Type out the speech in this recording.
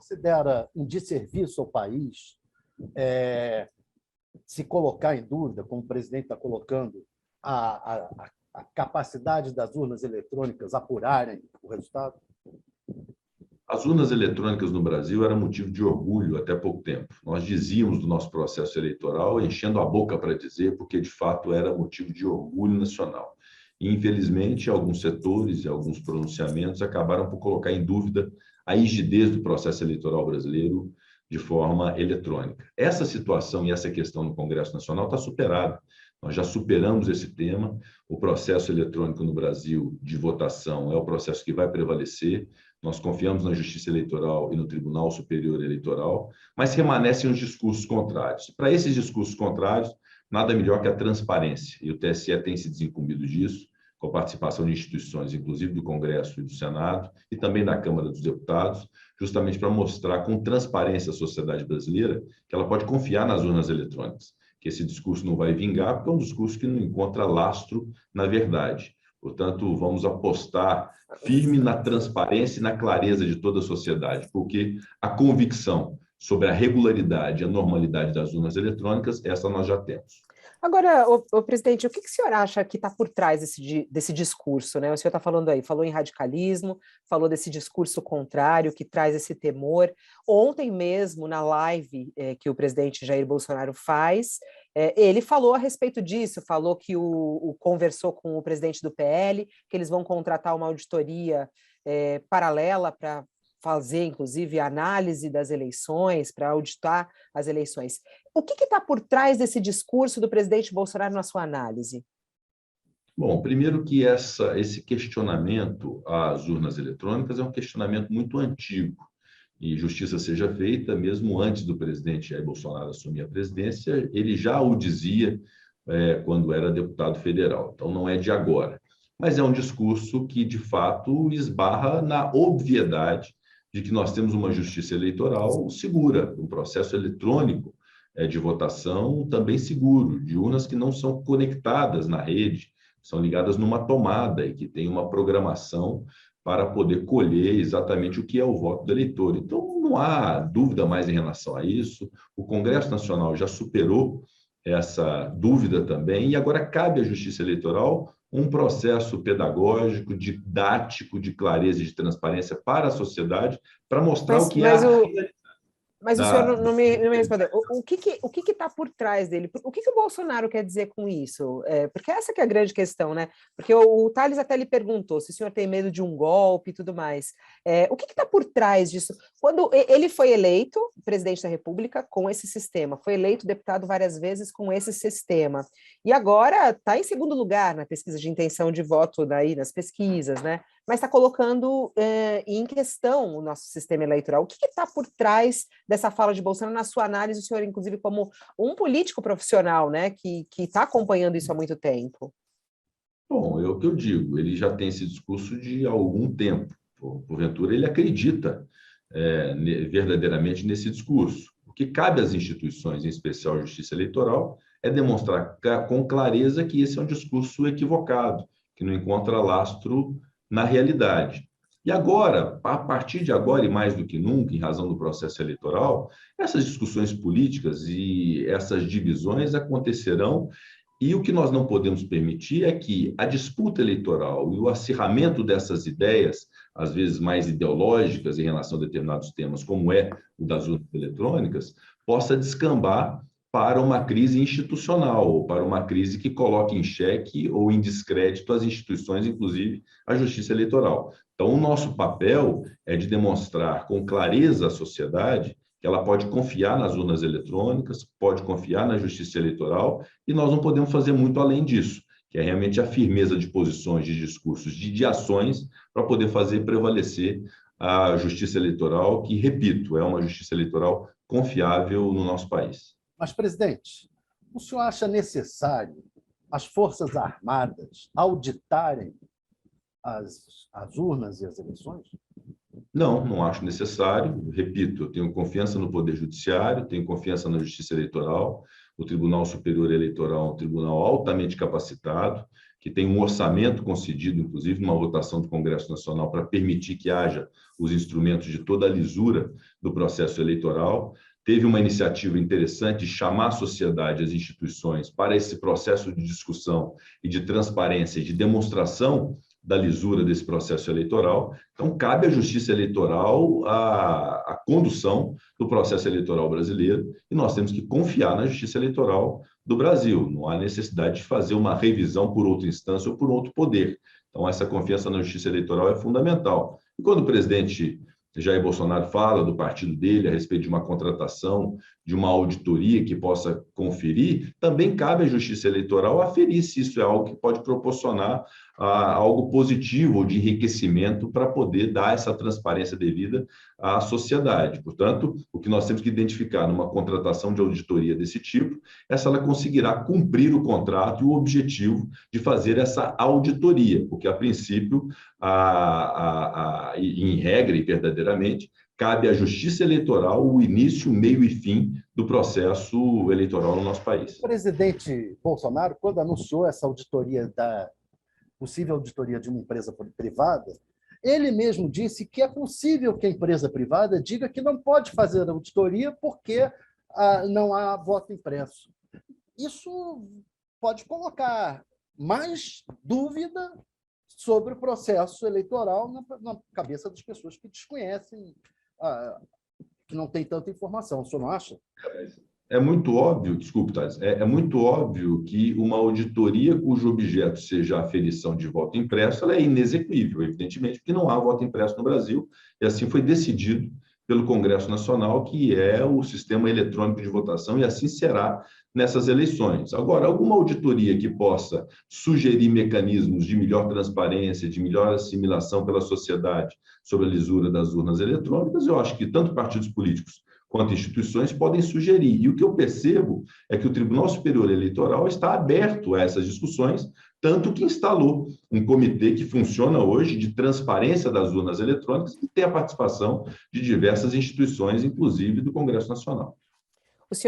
considera um desserviço ao país se colocar em dúvida, como o presidente está colocando, a capacidade das urnas eletrônicas apurarem o resultado? As urnas eletrônicas no Brasil eram motivo de orgulho até pouco tempo. Nós dizíamos do nosso processo eleitoral, enchendo a boca para dizer, porque de fato era motivo de orgulho nacional. E, infelizmente, alguns setores e alguns pronunciamentos acabaram por colocar em dúvida a rigidez do processo eleitoral brasileiro de forma eletrônica. Essa situação e essa questão no Congresso Nacional está superada. Nós já superamos esse tema. O processo eletrônico no Brasil de votação é o processo que vai prevalecer. Nós confiamos na Justiça Eleitoral e no Tribunal Superior Eleitoral, mas permanecem os discursos contrários. Para esses discursos contrários, nada melhor que a transparência. E o TSE tem se desincumbido disso, com a participação de instituições, inclusive do Congresso e do Senado, e também da Câmara dos Deputados, justamente para mostrar com transparência à sociedade brasileira que ela pode confiar nas urnas eletrônicas, que esse discurso não vai vingar, porque é um discurso que não encontra lastro na verdade. Portanto, vamos apostar firme na transparência e na clareza de toda a sociedade, porque a convicção sobre a regularidade e a normalidade das urnas eletrônicas, essa nós já temos. Agora, presidente, o que o senhor acha que está por trás desse discurso, né? O senhor está falando aí, falou em radicalismo, falou desse discurso contrário que traz esse temor. Ontem mesmo, na live que o presidente Jair Bolsonaro faz, ele falou a respeito disso, falou que conversou com o presidente do PL, que eles vão contratar uma auditoria paralela para fazer, inclusive, a análise das eleições, para auditar as eleições. O que está por trás desse discurso do presidente Bolsonaro na sua análise? Bom, primeiro que esse questionamento às urnas eletrônicas é um questionamento muito antigo, e justiça seja feita, mesmo antes do presidente Jair Bolsonaro assumir a presidência, ele já o dizia quando era deputado federal, então não é de agora. Mas é um discurso que, de fato, esbarra na obviedade de que nós temos uma justiça eleitoral segura, um processo eletrônico de votação também seguro, de urnas que não são conectadas na rede, são ligadas numa tomada e que tem uma programação para poder colher exatamente o que é o voto do eleitor. Então, não há dúvida mais em relação a isso. O Congresso Nacional já superou essa dúvida também, e agora cabe à Justiça Eleitoral um processo pedagógico, didático, de clareza e de transparência para a sociedade, para mostrar o que é a realidade. Mas o senhor não me respondeu. O que está por trás dele? O que o Bolsonaro quer dizer com isso? Porque essa que é a grande questão, né? Porque o Thales até lhe perguntou se o senhor tem medo de um golpe e tudo mais. O que está por trás disso? Quando ele foi eleito presidente da República com esse sistema, foi eleito deputado várias vezes com esse sistema, e agora está em segundo lugar na pesquisa de intenção de voto, daí, nas pesquisas, né? Mas está colocando em questão o nosso sistema eleitoral. O que está por trás dessa fala de Bolsonaro, na sua análise, o senhor, inclusive, como um político profissional, né, que está acompanhando isso há muito tempo? Bom, é o que eu digo, ele já tem esse discurso de algum tempo. Porventura, ele acredita verdadeiramente nesse discurso. O que cabe às instituições, em especial a Justiça Eleitoral, é demonstrar com clareza que esse é um discurso equivocado, que não encontra lastro na realidade. E agora, a partir de agora e mais do que nunca, em razão do processo eleitoral, essas discussões políticas e essas divisões acontecerão, e o que nós não podemos permitir é que a disputa eleitoral e o acirramento dessas ideias, às vezes mais ideológicas em relação a determinados temas, como é o das urnas eletrônicas, possa descambar para uma crise institucional, ou para uma crise que coloque em xeque ou em descrédito as instituições, inclusive a Justiça Eleitoral. Então, o nosso papel é de demonstrar com clareza à sociedade que ela pode confiar nas urnas eletrônicas, pode confiar na Justiça Eleitoral, e nós não podemos fazer muito além disso, que é realmente a firmeza de posições, de discursos, de ações, para poder fazer prevalecer a Justiça Eleitoral, que, repito, é uma Justiça Eleitoral confiável no nosso país. Mas, presidente, o senhor acha necessário as Forças Armadas auditarem as urnas e as eleições? Não, não acho necessário. Repito, eu tenho confiança no Poder Judiciário, tenho confiança na Justiça Eleitoral. O Tribunal Superior Eleitoral é um tribunal altamente capacitado, que tem um orçamento concedido, inclusive, numa votação do Congresso Nacional, para permitir que haja os instrumentos de toda a lisura do processo eleitoral. Teve uma iniciativa interessante de chamar a sociedade, as instituições, para esse processo de discussão e de transparência e de demonstração da lisura desse processo eleitoral. Então, cabe à Justiça Eleitoral a condução do processo eleitoral brasileiro e nós temos que confiar na Justiça Eleitoral do Brasil. Não há necessidade de fazer uma revisão por outra instância ou por outro poder. Então, essa confiança na Justiça Eleitoral é fundamental. E quando o presidente Jair Bolsonaro fala do partido dele a respeito de uma contratação, de uma auditoria que possa conferir, também cabe à Justiça Eleitoral aferir se isso é algo que pode proporcionar algo positivo ou de enriquecimento para poder dar essa transparência devida à sociedade. Portanto, o que nós temos que identificar numa contratação de auditoria desse tipo é se ela conseguirá cumprir o contrato e o objetivo de fazer essa auditoria, porque, a princípio, em regra e verdadeiramente, cabe à Justiça Eleitoral o início, meio e fim do processo eleitoral no nosso país. O presidente Bolsonaro, quando anunciou essa auditoria possível auditoria de uma empresa privada, ele mesmo disse que é possível que a empresa privada diga que não pode fazer auditoria porque não há voto impresso. Isso pode colocar mais dúvida sobre o processo eleitoral na cabeça das pessoas que desconhecem, que não têm tanta informação. O senhor não acha? É muito óbvio, desculpe, Thales, é muito óbvio que uma auditoria cujo objeto seja a aferição de voto impresso, ela é inexequível, evidentemente, porque não há voto impresso no Brasil, e assim foi decidido pelo Congresso Nacional, que é o sistema eletrônico de votação, e assim será nessas eleições. Agora, alguma auditoria que possa sugerir mecanismos de melhor transparência, de melhor assimilação pela sociedade sobre a lisura das urnas eletrônicas, eu acho que tanto partidos políticos quanto instituições podem sugerir. E o que eu percebo é que o Tribunal Superior Eleitoral está aberto a essas discussões, tanto que instalou um comitê que funciona hoje de transparência das urnas eletrônicas e tem a participação de diversas instituições, inclusive do Congresso Nacional. O senhor